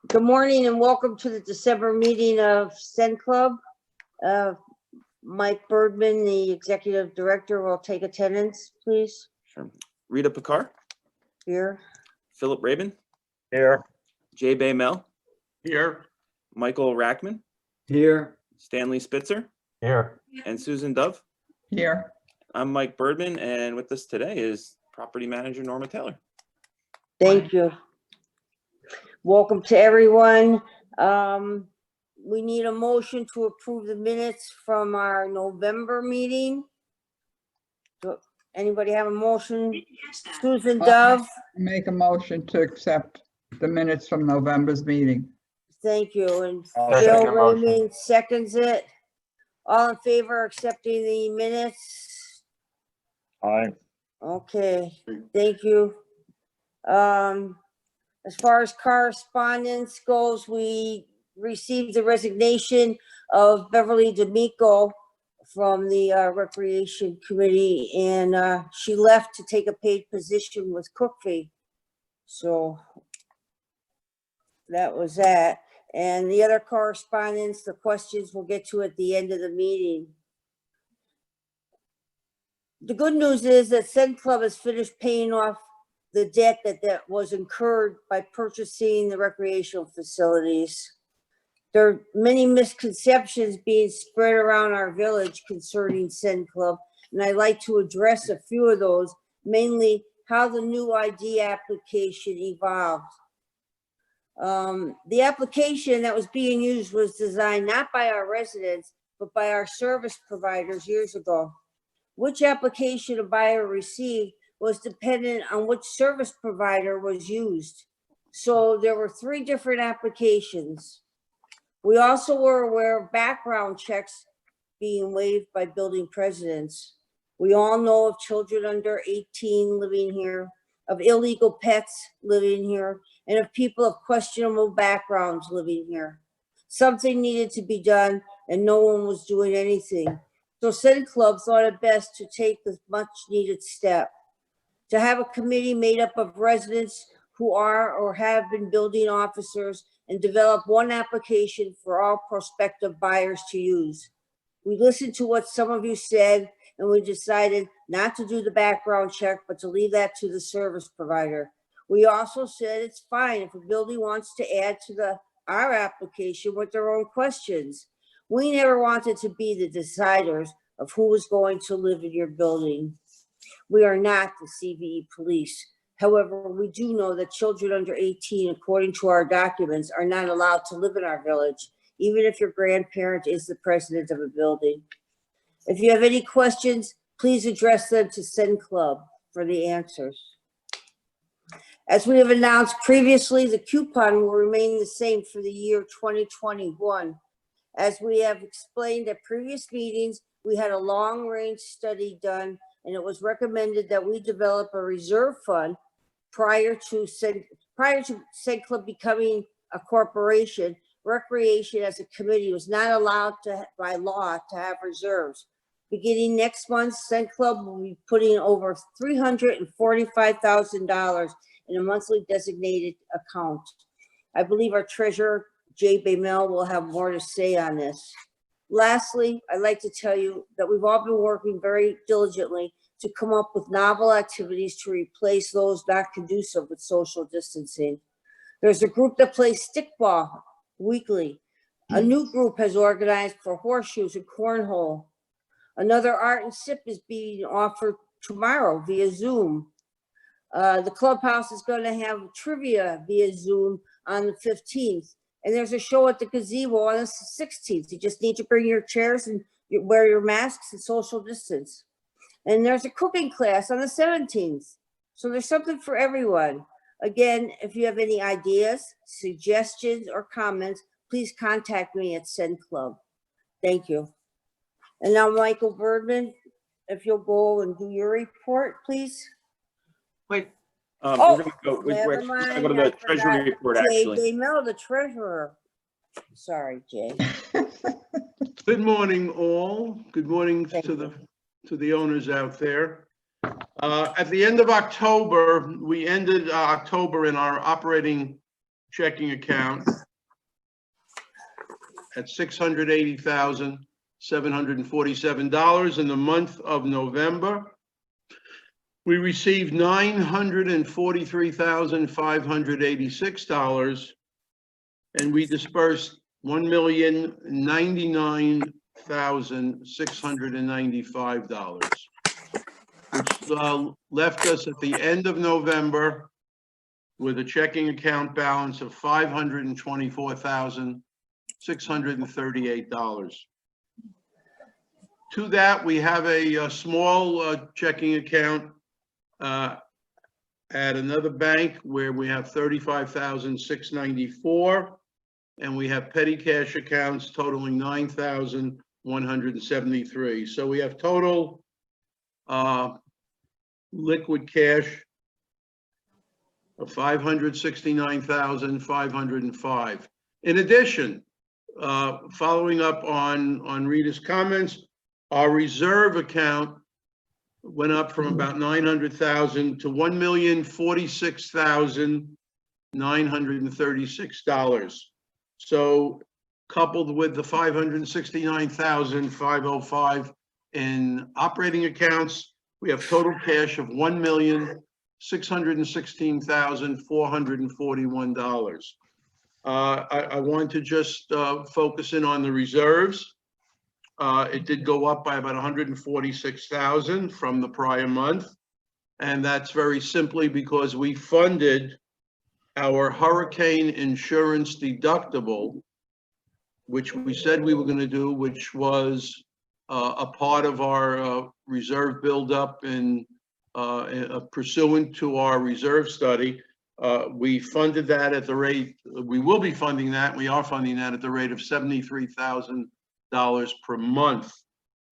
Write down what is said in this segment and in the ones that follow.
Good morning and welcome to the December meeting of CenClub. Mike Bergman, the executive director, will take attendance, please. Sure. Rita Picard. Here. Philip Rabin. Here. Jay Baymel. Here. Michael Rackman. Here. Stanley Spitzer. Here. And Susan Dove. Here. I'm Mike Bergman, and with us today is property manager Norma Taylor. Thank you. Welcome to everyone. We need a motion to approve the minutes from our November meeting. Anybody have a motion? Susan Dove, Make a motion to accept the minutes from November's meeting. thank you. And I'll Bill second the motion. Raymond seconds it. All in favor of accepting the minutes? Aye. Okay, thank you. As far as correspondence goes, we received the resignation of Beverly D'Amico from the Recreation Committee, and she left to take a paid position with Cookfee. So that was that. And the other correspondence, the questions we'll get to at the end of the meeting. The good news is that CenClub has finished paying off the debt that was incurred by purchasing the recreational facilities. There are many misconceptions being spread around our village concerning CenClub, and I'd like to address a few of those, mainly how the new ID application evolved. The application that was being used was designed not by our residents, but by our service providers years ago. Which application a buyer received was dependent on which service provider was used. So there were 3 different applications. We also were aware of background checks being waived by building presidents. We all know of children under 18 living here, of illegal pets living here, and of people of questionable backgrounds living here. Something needed to be done and no one was doing anything. So CenClub thought it best to take this much needed step, to have a committee made up of residents who are or have been building officers and develop one application for all prospective buyers to use. We listened to what some of you said and we decided not to do the background check, but to leave that to the service provider. We also said it's fine if a building wants to add to our application with their own questions. We never wanted to be the deciders of who was going to live in your building. We are not the CVE police. However, we do know that children under 18, according to our documents, are not allowed to live in our village, even if your grandparent is the president of a building. If you have any questions, please address them to CenClub for the answers. As we have announced previously, the coupon will remain the same for the year 2021. As we have explained at previous meetings, we had a long-range study done, and it was recommended that we develop a reserve fund prior to CenClub becoming a corporation. Recreation as a committee was not allowed to, by law, to have reserves. Beginning next month, CenClub will be putting over $345,000 in a monthly designated account. I believe our treasurer, Jay Baymel, will have more to say on this. Lastly, I'd like to tell you that we've all been working very diligently to come up with novel activities to replace those not conducive with social distancing. There's a group that plays stickball weekly. A new group has organized for horseshoes and cornhole. Another art and sip is being offered tomorrow via Zoom. The clubhouse is going to have trivia via Zoom on the 15th. And there's a show at the gazebo on the 16th. You just need to bring your chairs and wear your masks and social distance. And there's a cooking class on the 17th. So there's something for everyone. Again, if you have any ideas, suggestions, or comments, please contact me at CenClub. Thank you. And now Michael Bergman, if you'll go and do your report, please. Wait. Oh, we're going to go never we're mind, gonna go to I the Treasury forgot. report, Jay actually. Baymel, the treasurer. Sorry, Jay. Good morning, all. Good morning Thank to the owners out there. At the end of October, we ended October in our operating checking account at $680,747. In the month of November, we received $943,586, and we dispersed $1,099,695, which left us at the end of November with a checking account balance of $524,638. To that, we have a small checking account at another bank where we have $35,694, and we have petty cash accounts totaling $9,173. So we have total liquid cash of $569,505. In addition, following up on Rita's comments, our reserve account went up from about $900,000 to $1,046,936. So coupled with the $569,505 in operating accounts, we have total cash of $1,616,441. I want to just focus in on the reserves. It did go up by about $146,000 from the prior month. And that's very simply because we funded our hurricane insurance deductible, which we said we were going to do, which was a part of our reserve buildup in pursuant to our reserve study. We funded that at the rate, we will be funding that, we are funding that at the rate of $73,000 per month.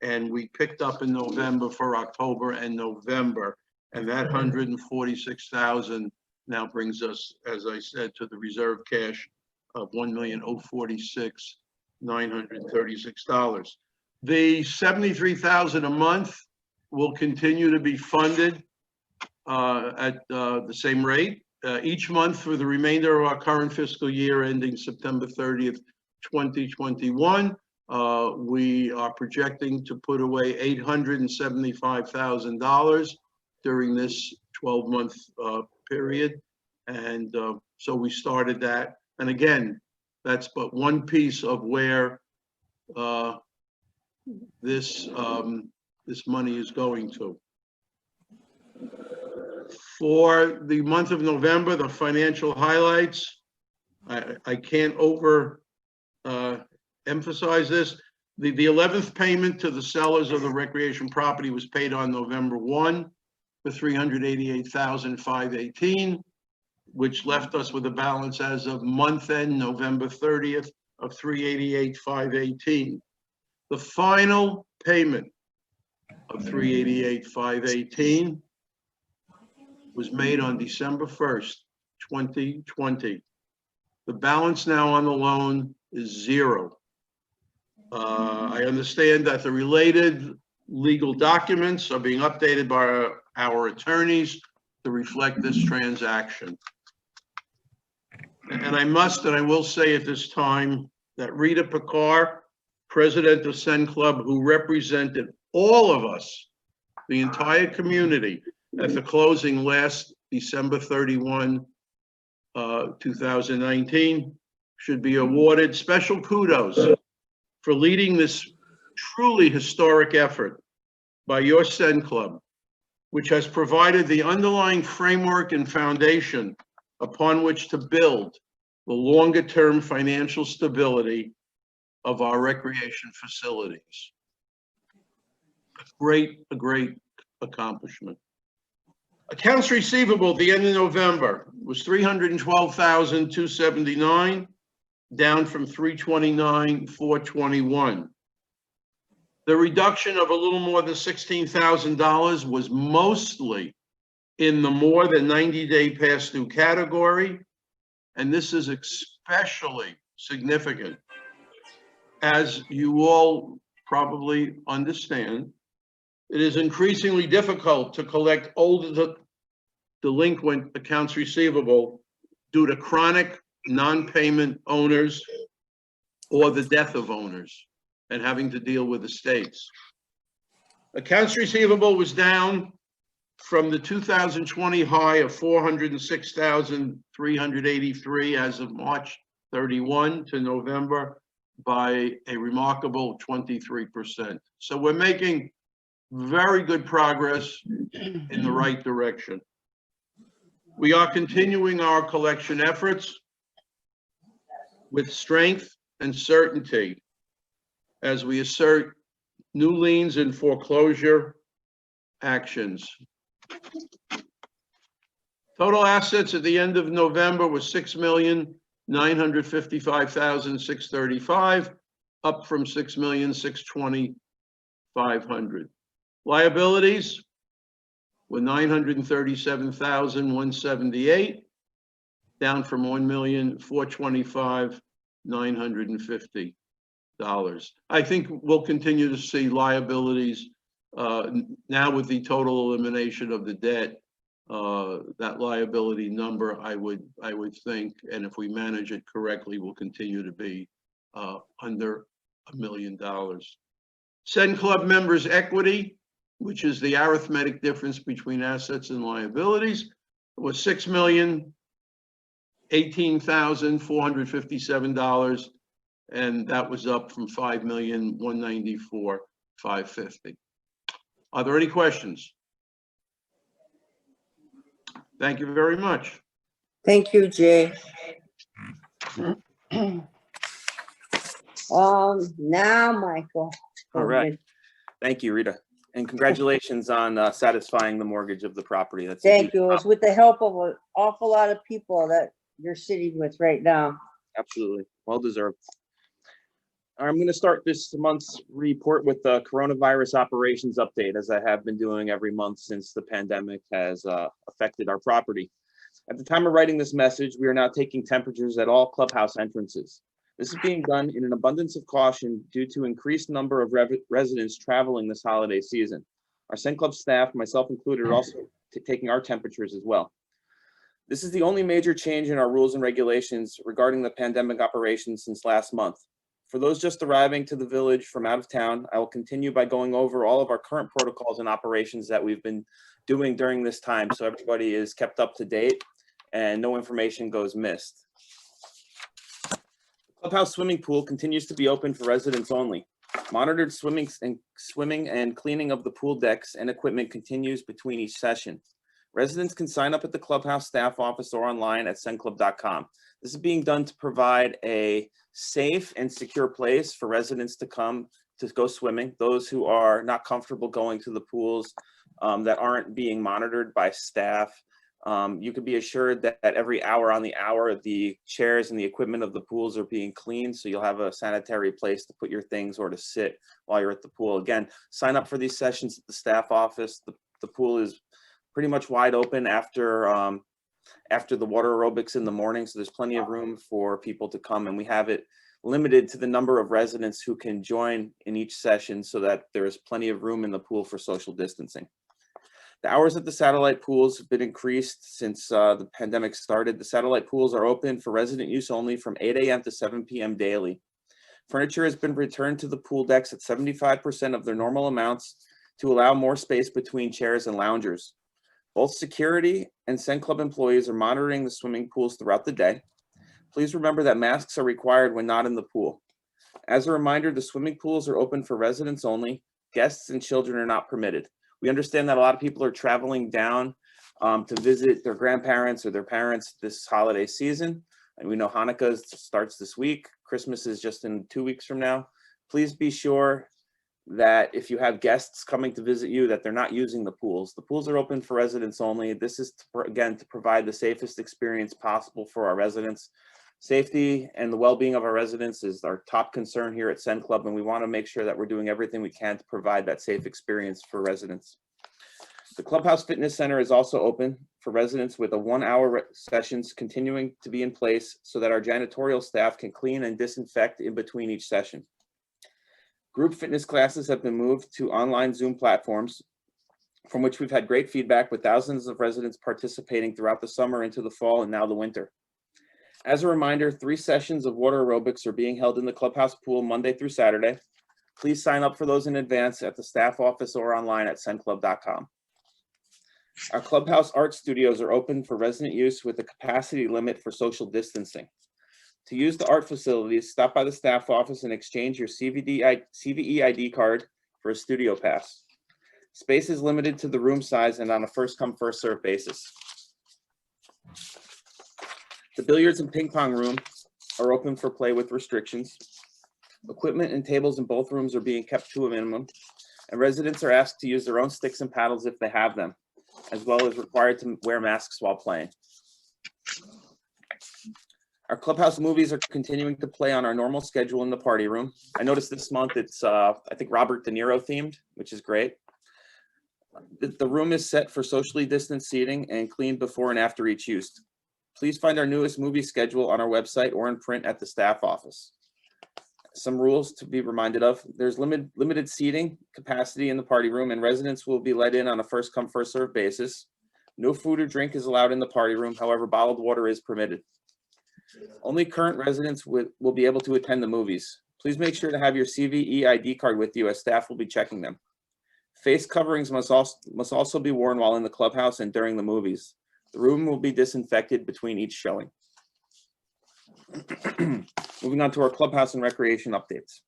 And we picked up in November for October and November. And that $146,000 now brings us, as I said, to the reserve cash of $1,046,936. The $73,000 a month will continue to be funded at the same rate each month for the remainder of our current fiscal year ending September 30th, 2021. We are projecting to put away $875,000 during this 12-month period. And so we started that. And again, that's but one piece of where this money is going to. For the month of November, the financial highlights, I can't emphasize this. The 11th payment to the sellers of the recreation property was paid on November 1 for $388,518, which left us with a balance as of month end, November 30th, of $388,518. The final payment of $388,518 was made on December 1st, 2020. The balance now on the loan is zero. I understand that the related legal documents are being updated by our attorneys to reflect this transaction. And I will say at this time that Rita Picard, president of CenClub, who represented all of us, the entire community, at the closing last December 31, 2019, should be awarded special kudos for leading this truly historic effort by your CenClub, which has provided the underlying framework and foundation upon which to build the longer-term financial stability of our recreation facilities. A great accomplishment. Accounts receivable at the end of November was $312,279, down from $329,421. The reduction of a little more than $16,000 was mostly in the more than 90-day past due category, and this is especially significant. As you all probably understand, it is increasingly difficult to collect older delinquent accounts receivable due to chronic non-payment owners or the death of owners and having to deal with estates. Accounts receivable was down from the 2020 high of 406,383 as of March 31 to November by a remarkable 23%. So we're making very good progress in the right direction. We are continuing our collection efforts with strength and certainty as we assert new liens and foreclosure actions. Total assets at the end of November was $6,955,635, up from $6,620,500. Liabilities were $937,178, down from $1,425,950. I think we'll continue to see liabilities now with the total elimination of the debt. That liability number, I would think, and if we manage it correctly, will continue to be under $1 million. CenClub members' equity, which is the arithmetic difference between assets and liabilities, was $6,018,457, and that was up from $5,194,550. Are there any questions? Thank you very much. Thank you, Jay. Now, Michael. All right. Thank you, Rita. And congratulations on satisfying the mortgage of the property. That's a Thank huge you. It's with the help of an awful lot of people that you're sitting with right now. Absolutely. Well deserved. I'm going to start this month's report with the coronavirus operations update, as I have been doing every month since the pandemic has affected our property. At the time of writing this message, we are now taking temperatures at all clubhouse entrances. This is being done in an abundance of caution due to increased number of residents traveling this holiday season. Our CenClub staff, myself included, are also taking our temperatures as well. This is the only major change in our rules and regulations regarding the pandemic operations since last month. For those just arriving to the village from out of town, I will continue by going over all of our current protocols and operations that we've been doing during this time, so everybody is kept up to date and no information goes missed. The clubhouse swimming pool continues to be open for residents only. Monitored swimming and cleaning of the pool decks and equipment continues between each session. Residents can sign up at the clubhouse staff office or online at CenClub.com. This is being done to provide a safe and secure place for residents to come to go swimming. Those who are not comfortable going to the pools that aren't being monitored by staff, you can be assured that at every hour on the hour, the chairs and the equipment of the pools are being cleaned. So you'll have a sanitary place to put your things or to sit while you're at the pool. Again, sign up for these sessions at the staff office. The pool is pretty much wide open after the water aerobics in the morning. So there's plenty of room for people to come, and we have it limited to the number of residents who can join in each session so that there is plenty of room in the pool for social distancing. The hours at the satellite pools have been increased since the pandemic started. The satellite pools are open for resident use only from 8 a.m. to 7 p.m. daily. Furniture has been returned to the pool decks at 75% of their normal amounts to allow more space between chairs and loungers. Both security and CenClub employees are monitoring the swimming pools throughout the day. Please remember that masks are required when not in the pool. As a reminder, the swimming pools are open for residents only. Guests and children are not permitted. We understand that a lot of people are traveling down to visit their grandparents or their parents this holiday season. And we know Hanukkah starts this week. Christmas is just in 2 weeks from now. Please be sure that if you have guests coming to visit you, that they're not using the pools. The pools are open for residents only. This is, again, to provide the safest experience possible for our residents. Safety and the well-being of our residents is our top concern here at CenClub, and we want to make sure that we're doing everything we can to provide that safe experience for residents. The Clubhouse Fitness Center is also open for residents with a 1-hour sessions continuing to be in place so that our janitorial staff can clean and disinfect in between each session. Group fitness classes have been moved to online Zoom platforms, from which we've had great feedback with thousands of residents participating throughout the summer into the fall and now the winter. As a reminder, 3 sessions of water aerobics are being held in the clubhouse pool Monday through Saturday. Please sign up for those in advance at the staff office or online at CenClub.com. Our clubhouse art studios are open for resident use with a capacity limit for social distancing. To use the art facilities, stop by the staff office and exchange your CVE ID card for a studio pass. Space is limited to the room size and on a first-come, first-served basis. The billiards and ping pong room are open for play with restrictions. Equipment and tables in both rooms are being kept to a minimum, and residents are asked to use their own sticks and paddles if they have them, as well as required to wear masks while playing. Our clubhouse movies are continuing to play on our normal schedule in the party room. I noticed this month it's, I think, Robert De Niro themed, which is great. The room is set for socially distanced seating and cleaned before and after each use. Please find our newest movie schedule on our website or in print at the staff office. Some rules to be reminded of: there's limited seating capacity in the party room, and residents will be let in on a first come, first served basis. No food or drink is allowed in the party room. However, bottled water is permitted. Only current residents will be able to attend the movies. Please make sure to have your CVE ID card with you, as staff will be checking them. Face coverings must also be worn while in the clubhouse and during the movies. The room will be disinfected between each showing. Moving on to our clubhouse and recreation updates.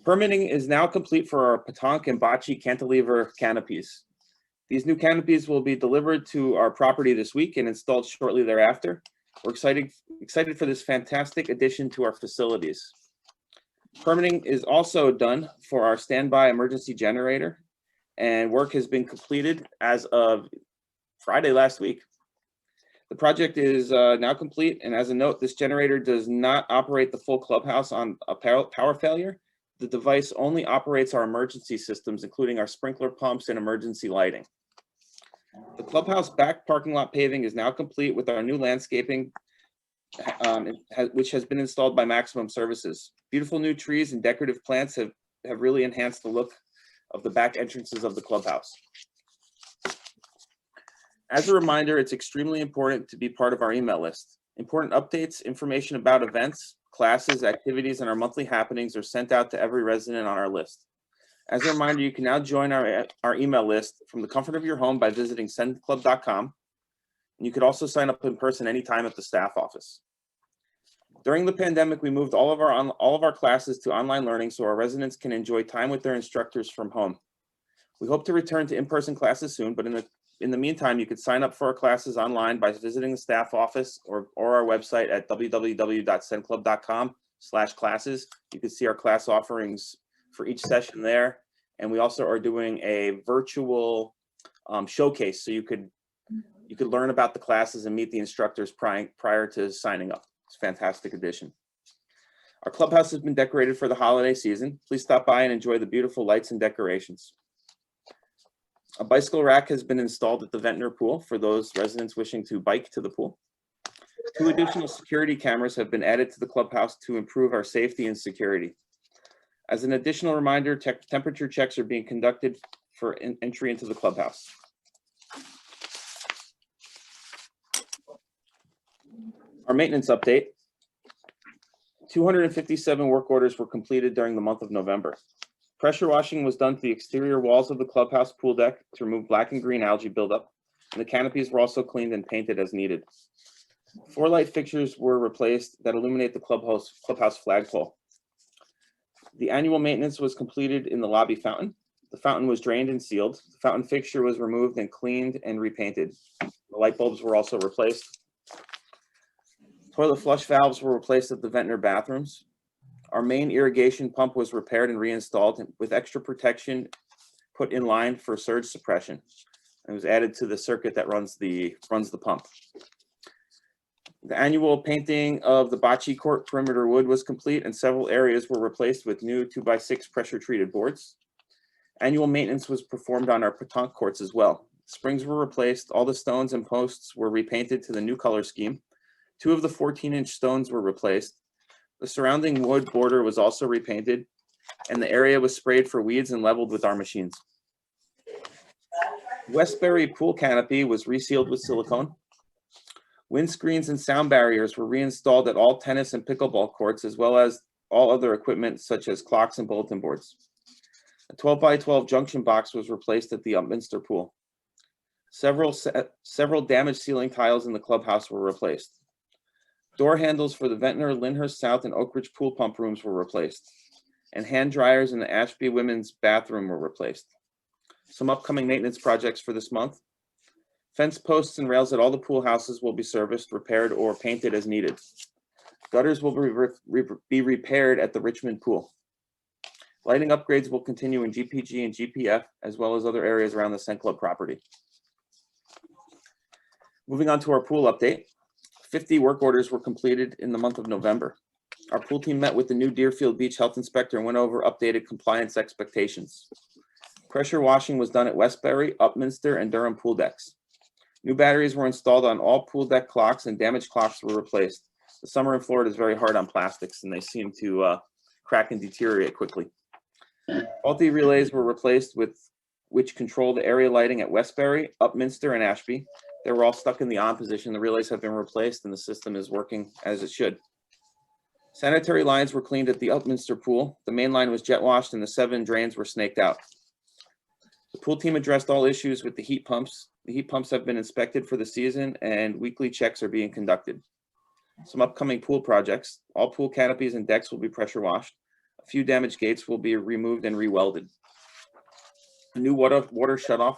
Permitting is now complete for our petanque and bocce cantilever canopies. These new canopies will be delivered to our property this week and installed shortly thereafter. We're excited for this fantastic addition to our facilities. Permitting is also done for our standby emergency generator, and work has been completed as of Friday last week. The project is now complete, and as a note, this generator does not operate the full clubhouse on a power failure. The device only operates our emergency systems, including our sprinkler pumps and emergency lighting. The clubhouse back parking lot paving is now complete with our new landscaping, which has been installed by Maximum Services. Beautiful new trees and decorative plants have really enhanced the look of the back entrances of the clubhouse. As a reminder, it's extremely important to be part of our email list. Important updates, information about events, classes, activities, and our monthly happenings are sent out to every resident on our list. As a reminder, you can now join our email list from the comfort of your home by visiting CenClub.com. And you could also sign up in person anytime at the staff office. During the pandemic, we moved all of our classes to online learning so our residents can enjoy time with their instructors from home. We hope to return to in-person classes soon, but in the meantime, you could sign up for our classes online by visiting the staff office or our website at www.cenclub.com/classes. You can see our class offerings for each session there. And we also are doing a virtual showcase, so you could learn about the classes and meet the instructors prior to signing up. It's a fantastic addition. Our clubhouse has been decorated for the holiday season. Please stop by and enjoy the beautiful lights and decorations. A bicycle rack has been installed at the Ventnor pool for those residents wishing to bike to the pool. 2 additional security cameras have been added to the clubhouse to improve our safety and security. As an additional reminder, temperature checks are being conducted for entry into the clubhouse. Our maintenance update. 257 work orders were completed during the month of November. Pressure washing was done to the exterior walls of the clubhouse pool deck to remove black and green algae buildup, and the canopies were also cleaned and painted as needed. 4 light fixtures were replaced that illuminate the clubhouse flagpole. The annual maintenance was completed in the lobby fountain. The fountain was drained and sealed. The fountain fixture was removed and cleaned and repainted. The light bulbs were also replaced. Toilet flush valves were replaced at the Ventnor bathrooms. Our main irrigation pump was repaired and reinstalled with extra protection put in line for surge suppression. It was added to the circuit that runs the pump. The annual painting of the bocce court perimeter wood was complete, and several areas were replaced with new 2x6 pressure treated boards. Annual maintenance was performed on our petanque courts as well. Springs were replaced. All the stones and posts were repainted to the new color scheme. 2 of the 14-inch stones were replaced. The surrounding wood border was also repainted, and the area was sprayed for weeds and leveled with our machines. Westbury pool canopy was resealed with silicone. Windscreens and sound barriers were reinstalled at all tennis and pickleball courts, as well as all other equipment such as clocks and bulletin boards. A 12x12 junction box was replaced at the Upminster pool. Several damaged ceiling tiles in the clubhouse were replaced. Door handles for the Ventnor, Lyndhurst South, and Oak Ridge pool pump rooms were replaced, and hand dryers in the Ashby women's bathroom were replaced. Some upcoming maintenance projects for this month. Fence posts and rails at all the pool houses will be serviced, repaired, or painted as needed. Gutters will be repaired at the Richmond pool. Lighting upgrades will continue in GPG and GPF, as well as other areas around the CenClub property. Moving on to our pool update. 50 work orders were completed in the month of November. Our pool team met with the new Deerfield Beach Health Inspector and went over updated compliance expectations. Pressure washing was done at Westbury, Upminster, and Durham pool decks. New batteries were installed on all pool deck clocks, and damaged clocks were replaced. The summer in Florida is very hard on plastics, and they seem to crack and deteriorate quickly. Faulty relays were replaced which control the area lighting at Westbury, Upminster, and Ashby. They were all stuck in the on position. The relays have been replaced, and the system is working as it should. Sanitary lines were cleaned at the Upminster pool. The main line was jet washed, and the 7 drains were snaked out. The pool team addressed all issues with the heat pumps. The heat pumps have been inspected for the season, and weekly checks are being conducted. Some upcoming pool projects. All pool canopies and decks will be pressure washed. A few damaged gates will be removed and rewelded. A new water shutoff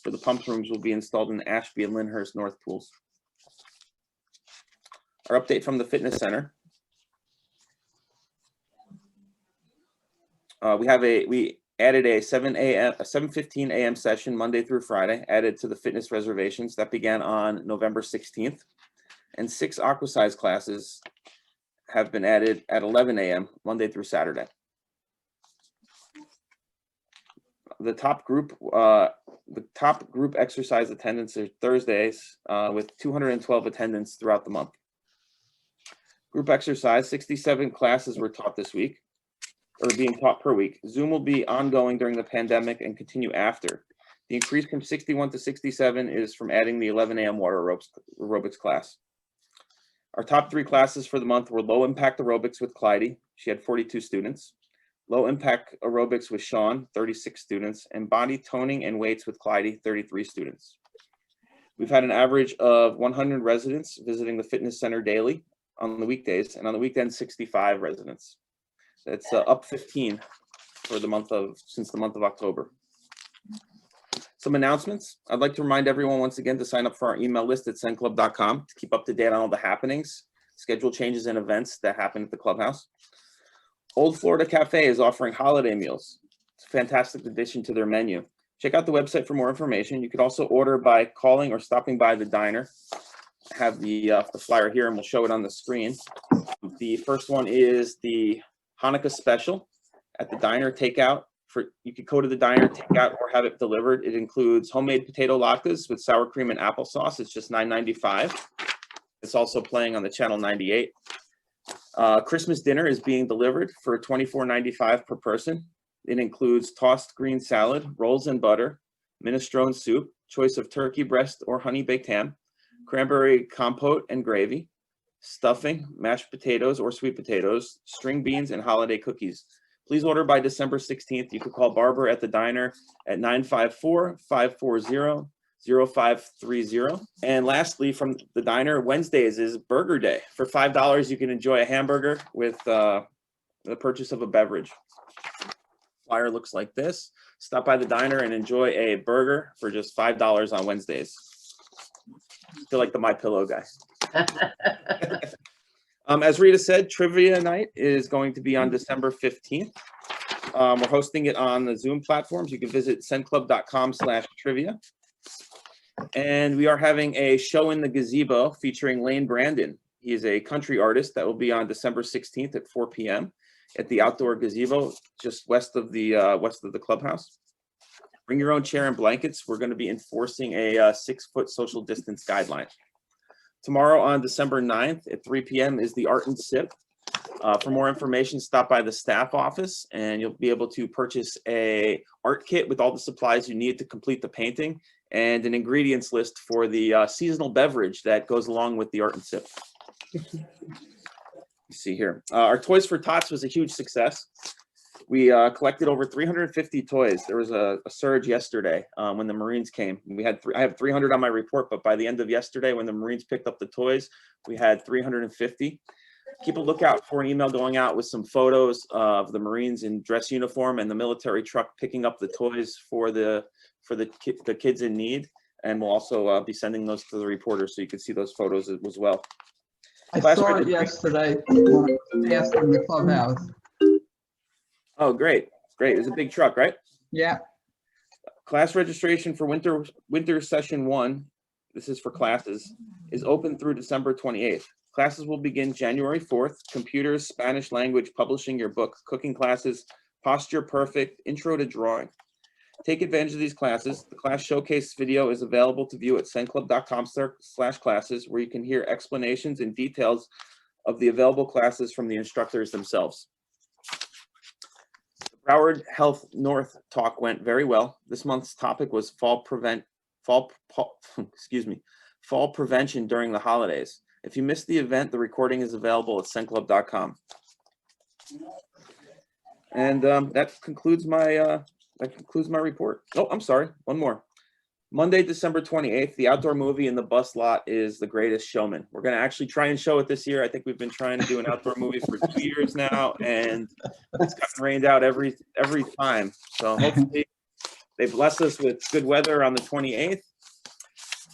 for the pump rooms will be installed in the Ashby and Lyndhurst North pools. Our update from the fitness center. We added a 7:15 a.m. session Monday through Friday, added to the fitness reservations. That began on November 16th. And 6 aquasize classes have been added at 11 a.m. Monday through Saturday. The top group exercise attendance are Thursdays with 212 attendance throughout the month. Group exercise, 67 classes were taught this week, or being taught per week. Zoom will be ongoing during the pandemic and continue after. The increase from 61 to 67 is from adding the 11 a.m. water aerobics class. Our top 3 classes for the month were low impact aerobics with Clyde. She had 42 students. Low impact aerobics with Sean, 36 students, and body toning and weights with Clyde, 33 students. We've had an average of 100 residents visiting the fitness center daily on the weekdays, and on the weekends, 65 residents. That's up 15 for since the month of October. Some announcements. I'd like to remind everyone once again to sign up for our email list at CenClub.com to keep up to date on all the happenings, schedule changes, and events that happen at the clubhouse. Old Florida Cafe is offering holiday meals. It's a fantastic addition to their menu. Check out the website for more information. You could also order by calling or stopping by the diner. I have the flyer here, and we'll show it on the screen. The first one is the Hanukkah special at the diner takeout. You could go to the diner, take out, or have it delivered. It includes homemade potato latkes with sour cream and applesauce. It's just $9.95. It's also playing on the channel 98. Christmas dinner is being delivered for $24.95 per person. It includes tossed green salad, rolls and butter, minestrone soup, choice of turkey breast or honey baked ham, cranberry compote and gravy, stuffing, mashed potatoes or sweet potatoes, string beans, and holiday cookies. Please order by December 16th. You could call Barbara at the diner at 954-540-0530. And lastly, from the diner, Wednesdays is Burger Day. For $5, you can enjoy a hamburger with the purchase of a beverage. Flyer looks like this. Stop by the diner and enjoy a burger for just $5 on Wednesdays. Feel like the MyPillow guy. As Rita said, trivia night is going to be on December 15th. We're hosting it on the Zoom platforms. You can visit CenClub.com/trivia. And we are having a show in the gazebo featuring Lane Brandon. He is a country artist that will be on December 16th at 4 p.m. at the outdoor gazebo just west of the clubhouse. Bring your own chair and blankets. We're going to be enforcing a 6-foot social distance guideline. Tomorrow on December 9th at 3 p.m. is the Art and Sip. For more information, stop by the staff office and you'll be able to purchase a art kit with all the supplies you need to complete the painting and an ingredients list for the seasonal beverage that goes along with the art and sip. You see here, our Toys for Tots was a huge success. We collected over 350 toys. There was a surge yesterday when the Marines came. We had I have 300 on my report, but by the end of yesterday, when the Marines picked up the toys, we had 350. Keep a lookout for an email going out with some photos of the Marines in dress uniform and the military truck picking up the toys for the kids in need. And we'll also be sending those to the reporters so you can see those photos as well. I Class saw it registration. yesterday, when I passed in the clubhouse. Oh, great. Great. It was a big truck, right? Yeah, Class registration for winter session 1, this is for classes, is open through December 28th. Classes will begin January 4th. Computers, Spanish language, publishing your book, cooking classes, posture perfect, intro to drawing. Take advantage of these classes. The class showcase video is available to view at cenclub.com/classes, where you can hear explanations and details of the available classes from the instructors themselves. The Broward Health North talk went very well. This month's topic was fall prevention during the holidays. If you missed the event, the recording is available at cenclub.com. And that concludes my report. Oh, I'm sorry, one more. Monday, December 28th, the outdoor movie in the bus lot is The Greatest Showman. We're going to actually try and show it this year. I think we've been trying to do an outdoor movie for 2 years now, and it's gotten rained out every time. So hopefully they bless us with good weather on the 28th.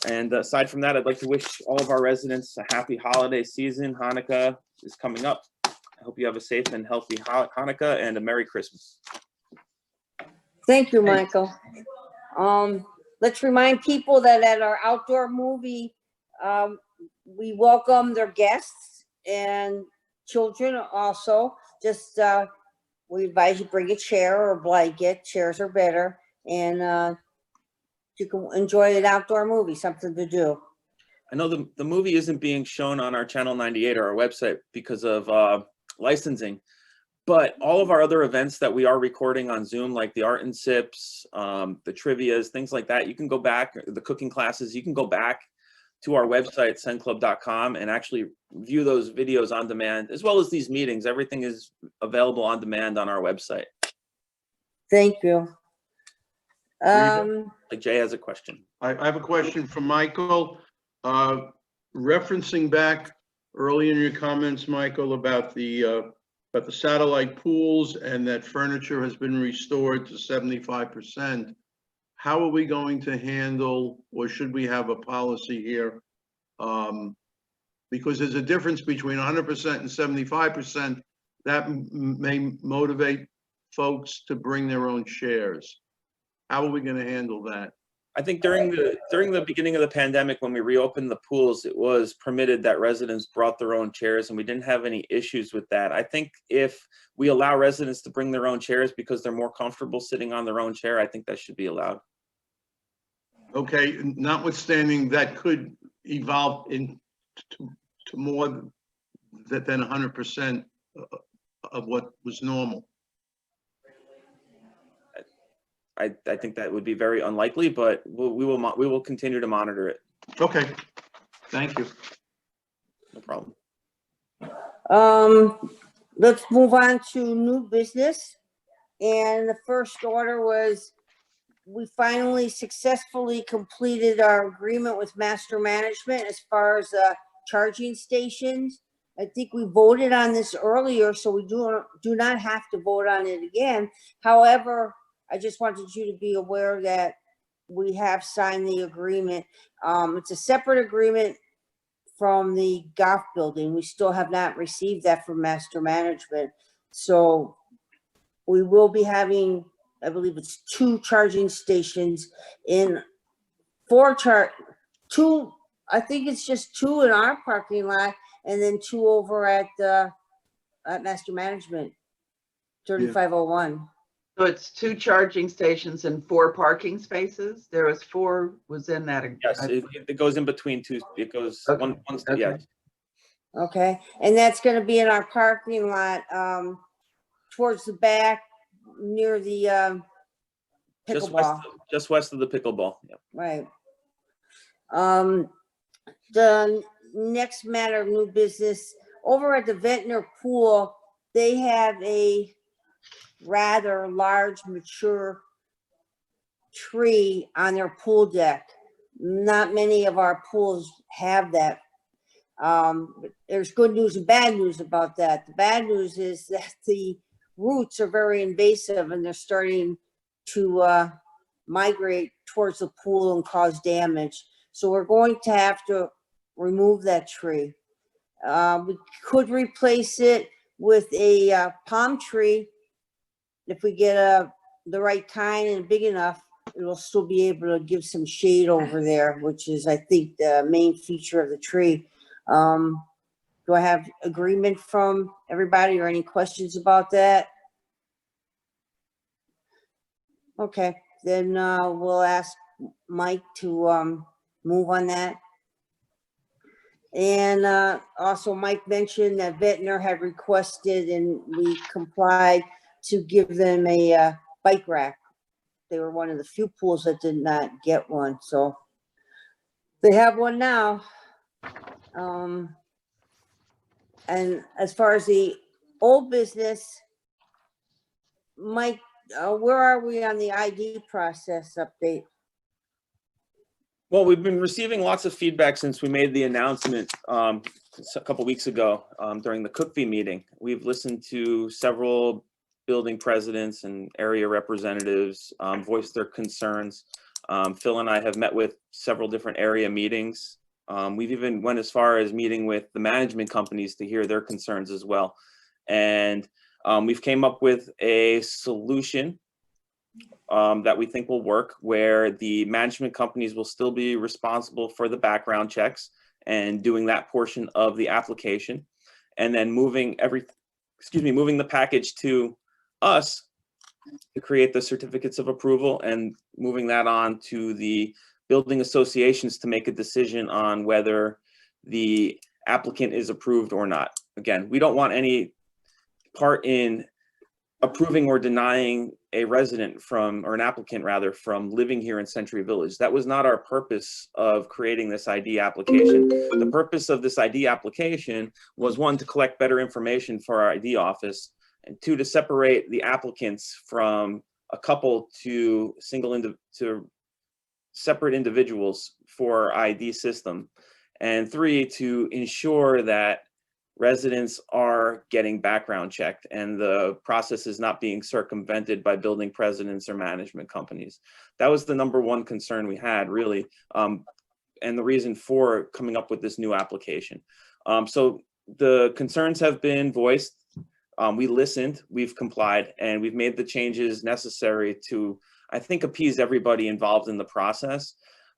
And aside from that, I'd like to wish all of our residents a happy holiday season. Hanukkah is coming up. I hope you have a safe and healthy Hanukkah and a Merry Christmas. Thank you, Michael. Let's remind people that at our outdoor movie, we welcome their guests and children also. Just, we advise you bring a chair or a blanket. Chairs are better. And you can enjoy an outdoor movie, something to do. I know the movie isn't being shown on our Channel 98 or our website because of licensing, but all of our other events that we are recording on Zoom, like the art and sips, the trivias, things like that, you can go back, the cooking classes, you can go back to our website, cenclub.com, and actually view those videos on demand, as well as these meetings. Everything is available on demand on our website. Thank you. Like Jay has a question. I have a question from Michael. Referencing back early in your comments, Michael, about the satellite pools and that furniture has been restored to 75%. How are we going to handle, or should we have a policy here? Because there's a difference between 100% and 75%. That may motivate folks to bring their own chairs. How are we going to handle that? I think during the beginning of the pandemic, when we reopened the pools, it was permitted that residents brought their own chairs, and we didn't have any issues with that. I think if we allow residents to bring their own chairs because they're more comfortable sitting on their own chair, I think that should be allowed. Okay, notwithstanding that could evolve into more than 100% of what was normal. I think that would be very unlikely, but we will continue to monitor it. Okay, thank you. No problem. Let's move on to new business. And the first order was, we finally successfully completed our agreement with Master Management as far as charging stations. I think we voted on this earlier, so we do not have to vote on it again. However, I just wanted you to be aware that we have signed the agreement. It's a separate agreement from the golf building. We still have not received that from Master Management. So we will be having, I believe it's 2 charging stations in two, I think it's just 2 in our parking lot, and then 2 over at Master Management, 3501. So it's 2 charging stations and 4 parking spaces? There was 4 was in that. Yes, it goes in between 2. It goes Okay. one. Okay. Yeah. Okay, and that's going to be in our parking lot towards the back near the pickleball, just west of the pickleball. Yep. right. The next matter of new business, over at the Ventnor Pool, they have a rather large mature tree on their pool deck. Not many of our pools have that. There's good news and bad news about that. The bad news is that the roots are very invasive and they're starting to migrate towards the pool and cause damage. So we're going to have to remove that tree. We could replace it with a palm tree. If we get the right kind and big enough, it'll still be able to give some shade over there, which is, I think, the main feature of the tree. Do I have agreement from everybody or any questions about that? Okay, then we'll ask Mike to move on that. And also Mike mentioned that Ventnor had requested, and we complied, to give them a bike rack. They were one of the few pools that did not get one, so they have one now. And as far as the old business, Mike, where are we on the ID process update? Well, we've been receiving lots of feedback since we made the announcement a couple weeks ago during the Cookview meeting. We've listened to several building presidents and area representatives voice their concerns. Phil and I have met with several different area meetings. We've even went as far as meeting with the management companies to hear their concerns as well. And we've came up with a solution that we think will work, where the management companies will still be responsible for the background checks and doing that portion of the application, and then moving the package to us to create the certificates of approval, and moving that on to the building associations to make a decision on whether the applicant is approved or not. Again, we don't want any part in approving or denying a resident from, or an applicant rather, from living here in Century Village. That was not our purpose of creating this ID application. The purpose of this ID application was, one, to collect better information for our ID office, and two, to separate the applicants from a couple to separate individuals for our ID system, and three, to ensure that residents are getting background checked and the process is not being circumvented by building presidents or management companies. That was the number one concern we had, really, and the reason for coming up with this new application. So the concerns have been voiced. We listened, we've complied, and we've made the changes necessary to, I think, appease everybody involved in the process.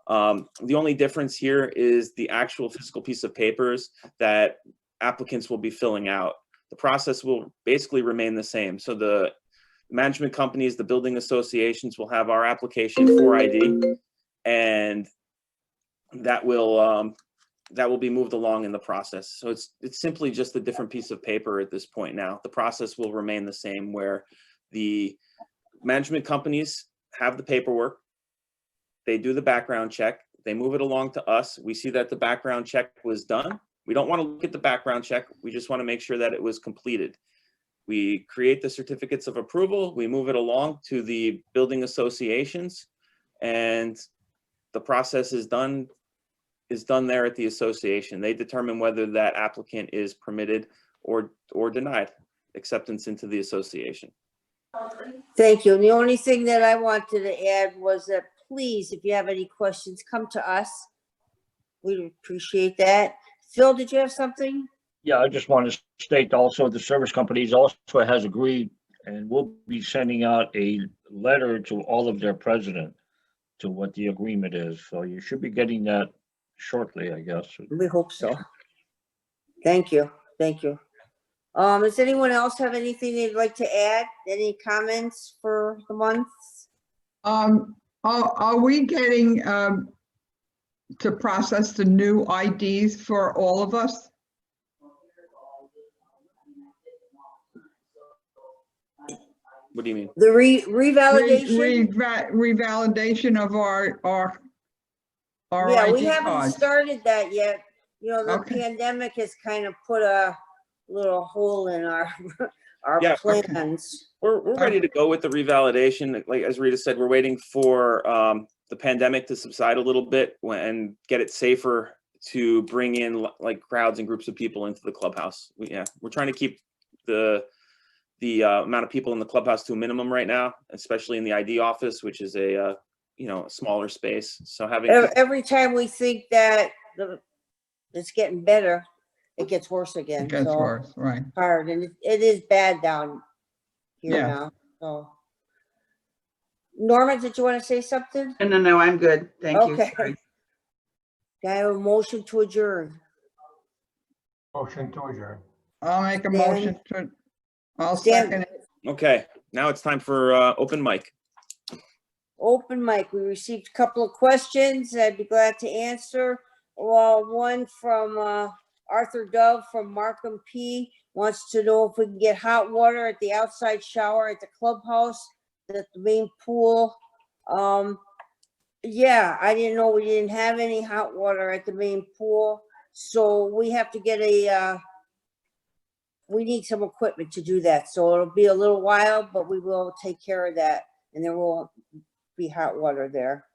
The only difference here is the actual physical piece of papers that applicants will be filling out. The process will basically remain the same. So the management companies, the building associations will have our application for ID, and that will be moved along in the process. So it's simply just a different piece of paper at this point now. The process will remain the same, where the management companies have the paperwork, they do the background check, they move it along to us. We see that the background check was done. We don't want to look at the background check. We just want to make sure that it was completed. We create the certificates of approval, we move it along to the building associations, and the process is done there at the association. They determine whether that applicant is permitted or denied acceptance into the association. Thank you. And the only thing that I wanted to add was that, please, if you have any questions, come to us. We'd appreciate that. Phil, did you have something? Yeah, I just want to state also the service companies also has agreed, and we'll be sending out a letter to all of their president to what the agreement is. So you should be getting that shortly, I guess. We hope so. Thank you. Thank you. Does anyone else have anything they'd like to add? Any comments for the month? Are we getting to process the new IDs for all of us? What do you mean? The revalidation? Revalidation of our Yeah, we ID haven't cards. started that yet. You know, the Okay. pandemic has kind of put a little hole in our, our Yeah. plans. We're ready to go with the revalidation. Like, as Rita said, we're waiting for the pandemic to subside a little bit and get it safer to bring in like crowds and groups of people into the clubhouse. We're trying to keep the amount of people in the clubhouse to a minimum right now, especially in the ID office, which is a smaller space. So having Every time we think that it's getting better, it gets worse again. It gets So worse, right. hard, and it is bad down here Yes. now. So, Norma, did you want to say something? No, I'm good. Thank you. Okay. Sorry. Do I have a motion to adjourn? Motion to adjourn. I'll make a Stan? motion to, I'll Stan? second it. Okay, now it's time for open mic. Open mic. We received a couple of questions I'd be glad to answer. Well, one from Arthur Dove from Markham P wants to know if we can get hot water at the outside shower at the clubhouse, at the main pool. Yeah, I didn't know we didn't have any hot water at the main pool. So we have to get we need some equipment to do that. So it'll be a little while, but we will take care of that. And there will be hot water there.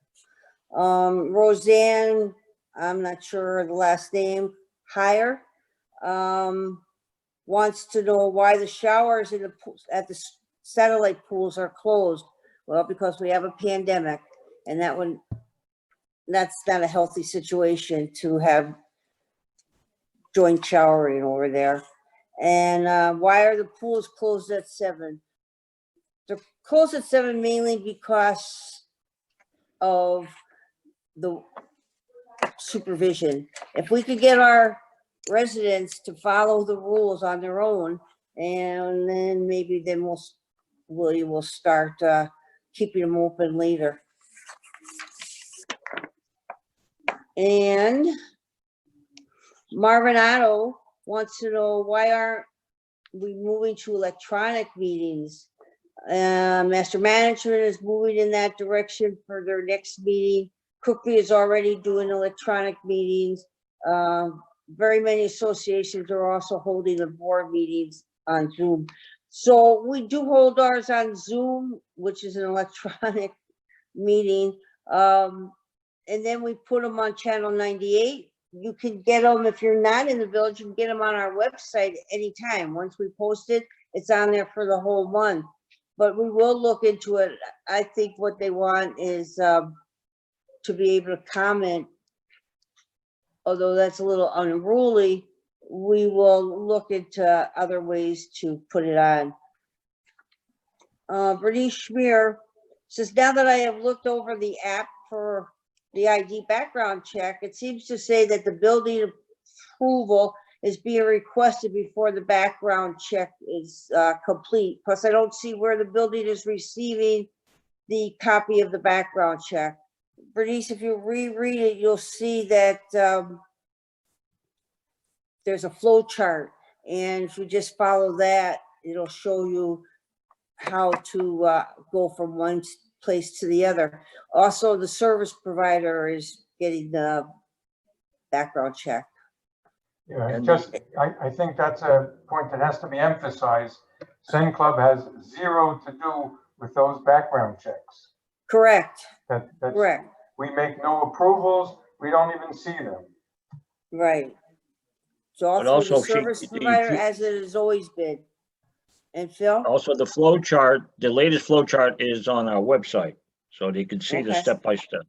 Roseanne, I'm not sure the last name, Higher, wants to know why the showers in at the satellite pools are closed. Well, because we have a pandemic, and that's not a healthy situation to have joint showering over there. And why are the pools closed at 7? They're closed at 7 mainly because of the supervision. If we could get our residents to follow the rules on their own, and then maybe then we'll start keeping them open later. And Marvin Otto wants to know, why aren't we moving to electronic meetings? Master Management is moving in that direction for their next meeting. Crookley is already doing electronic meetings. Very many associations are also holding the board meetings on Zoom. So we do hold ours on Zoom, which is an electronic meeting. And then we put them on channel 98. You can get them, if you're not in the village, you can get them on our website anytime. Once we post it, it's on there for the whole month. But we will look into it. I think what they want is to be able to comment. Although that's a little unruly, we will look into other ways to put it on. Bernice Schmier says, now that I have looked over the app for the ID background check, it seems to say that the building approval is being requested before the background check is complete. Plus, I don't see where the building is receiving the copy of the background check. Bernice, if you reread it, you'll see that there's a flow chart, and if you just follow that, it'll show you how to go from one place to the other. Also, the service provider is getting the background check. Yeah, And just, I think that's a point that has to be emphasized. CenClub has zero to do with those background checks. Correct, That's, correct, we make no approvals, we don't even see them. right. So all But through also the if she- service provider, as it has always been. And Phil? Also, the flow chart, the latest flow chart is on our website, so they can see the Okay. step by step.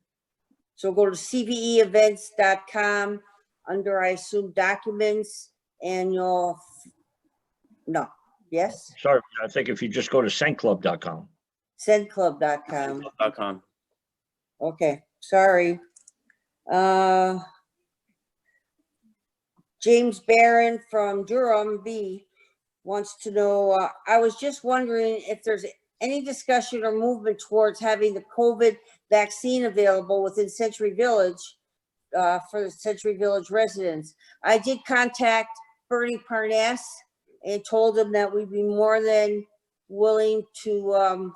So go to cveevents.com under, I assume, documents, and yes, Sorry, I think if you just go to CenClub.com. CenClub.com. CenClub.com. Okay, sorry. James Barron from Durham B wants to know, I was just wondering if there's any discussion or movement towards having the COVID vaccine available within Century Village for the Century Village residents. I did contact Bernie Parnas and told him that we'd be more than willing to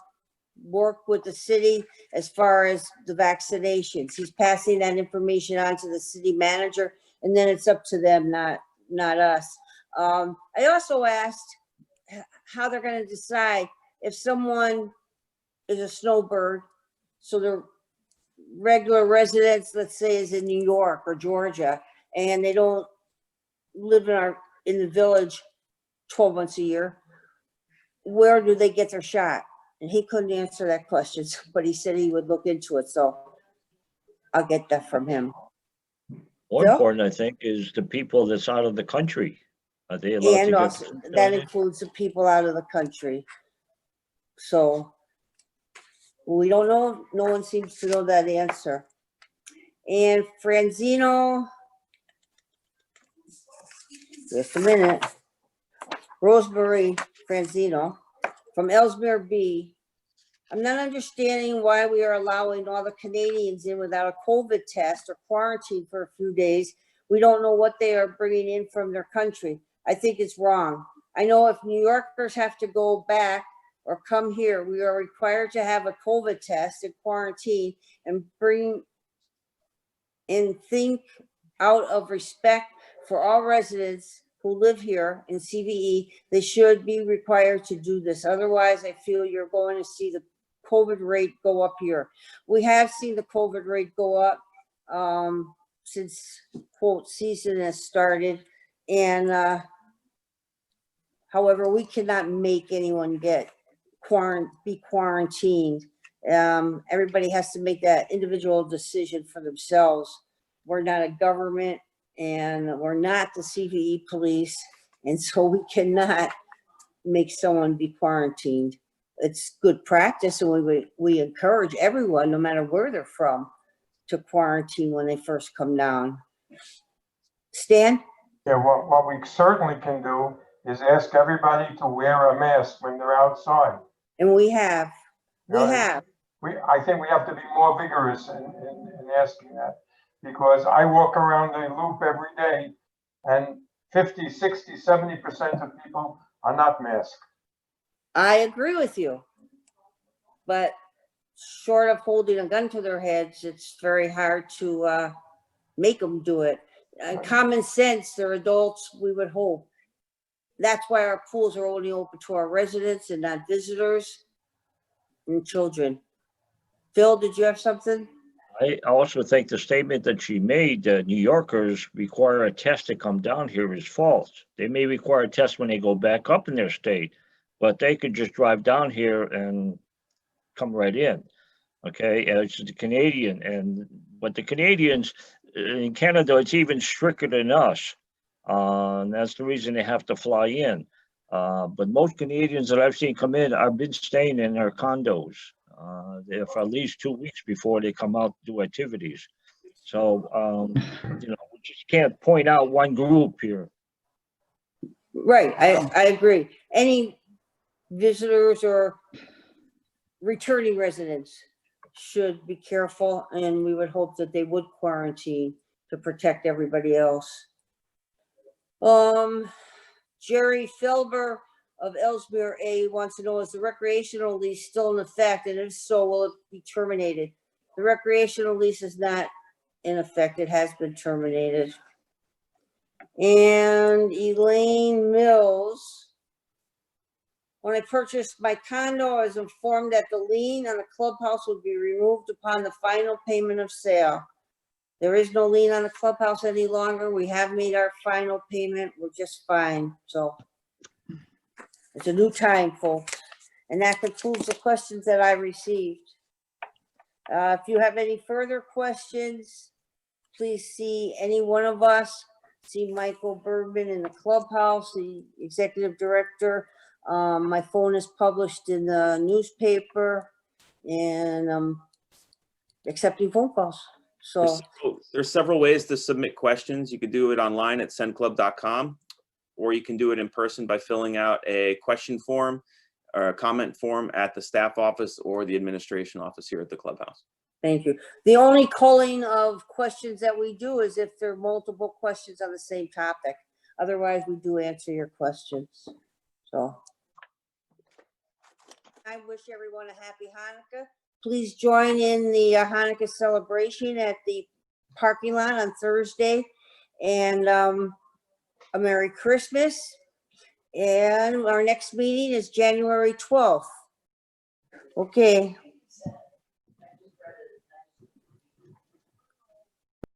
work with the city as far as the vaccinations. He's passing that information on to the city manager, and then it's up to them, not us. I also asked how they're gonna decide if someone is a snowbird, so the regular residents, let's say, is in New York or Georgia, and they don't live in the village 12 months a year, where do they get their shot? And he couldn't answer that question, but he said he would look into it, so I'll get that from him. More Bill? important, I think, is the people that's out of the country. Are they allowed to And get? also, that includes the people out of the country. So we don't know, no one seems to know that answer. And Franzino, just a minute, Rosemary Franzino from Ellesmere B. I'm not understanding why we are allowing all the Canadians in without a COVID test or quarantine for a few days. We don't know what they are bringing in from their country. I think it's wrong. I know if New Yorkers have to go back or come here, we are required to have a COVID test and quarantine and think out of respect for all residents who live here in CVE, they should be required to do this. Otherwise, I feel you're going to see the COVID rate go up here. We have seen the COVID rate go up since quote season has started. And however, we cannot make anyone be quarantined. Everybody has to make that individual decision for themselves. We're not a government, and we're not the CVE police, and so we cannot make someone be quarantined. It's good practice, and we encourage everyone, no matter where they're from, to quarantine when they first come down. Stan? Yeah, what we certainly can do is ask everybody to wear a mask when they're outside. And we have. I think we have to be more vigorous in asking that, because I walk around the loop every day and 50, 60, 70% of people are not masked. I agree with you. But short of holding a gun to their heads, it's very hard to make them do it. Common sense, they're adults, we would hope. That's why our pools are only open to our residents and not visitors and children. Phil, did you have something? I also think the statement that she made, that New Yorkers require a test to come down here, is false. They may require a test when they go back up in their state, but they could just drive down here and come right in. Okay, it's the Canadian, but the Canadians in Canada, it's even stricter than us. That's the reason they have to fly in. But most Canadians that I've seen come in have been staying in their condos there for at least 2 weeks before they come out to do activities. So, we just can't point out one group here. Right, I agree. Any visitors or returning residents should be careful, and we would hope that they would quarantine to protect everybody else. Jerry Felber of Ellesmere A wants to know, is the recreational lease still in effect? And if so, will it be terminated? The recreational lease is not in effect. It has been terminated. And Elaine Mills, when I purchased my condo, I was informed that the lien on the clubhouse would be removed upon the final payment of sale. There is no lien on the clubhouse any longer. We have made our final payment. We're just fine. So it's a new time, folks. And that concludes the questions that I received. If you have any further questions, please see any one of us. See Michael Bergman in the clubhouse, the executive director. My phone is published in the newspaper, and accepting phone calls. So There's several ways to submit questions. You could do it online at CenClub.com, or you can do it in person by filling out a question form or a comment form at the staff office or the administration office here at the clubhouse. thank you. The only culling of questions that we do is if there are multiple questions on the same topic. Otherwise, we do answer your questions. So I wish everyone a happy Hanukkah. Please join in the Hanukkah celebration at the parking lot on Thursday. And a Merry Christmas. And our next meeting is January 12th. Okay,